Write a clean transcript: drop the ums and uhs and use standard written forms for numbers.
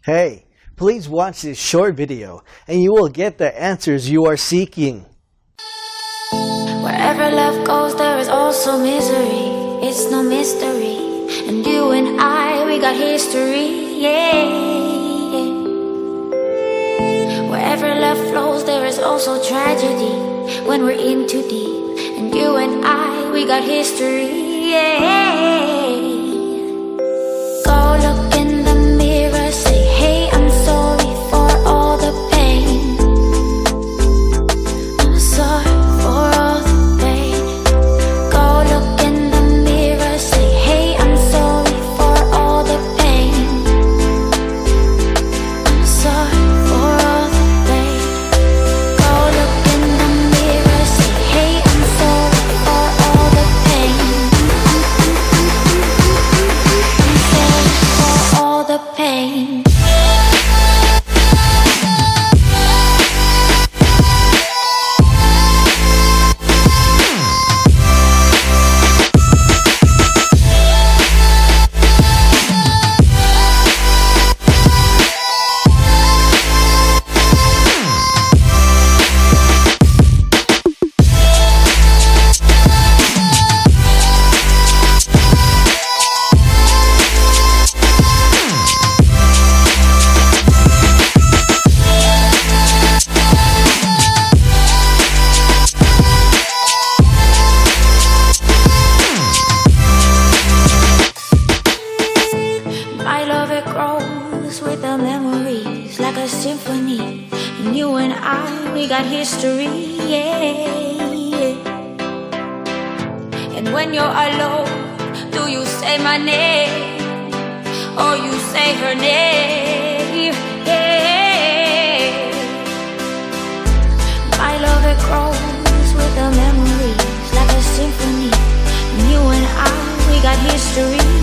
Hey, please watch this short video and you will get the answers you are seeking. Wherever love goes, there is also misery. It's no mystery. And you and I, we got history, yeah. Wherever love flows, there is also tragedy. When we're in too deep. And you and I, we got history, yeah. Go look in the mirror, say, hey, I'm sorry for all the pain. I'm sorry for all the pain. Go look in the mirror, say, hey, I'm sorry for all the pain. I'm sorry for all the pain. Go look in the mirror, say, hey, I'm sorry for all the pain. I'm sorry for all the pain. My love, it grows with the memories like a symphony. And you and I, we got history, yeah. And when you're alone, do you say my name or you say her name? Yeah. My love, it grows with the memories like a symphony. And you and I, we got history.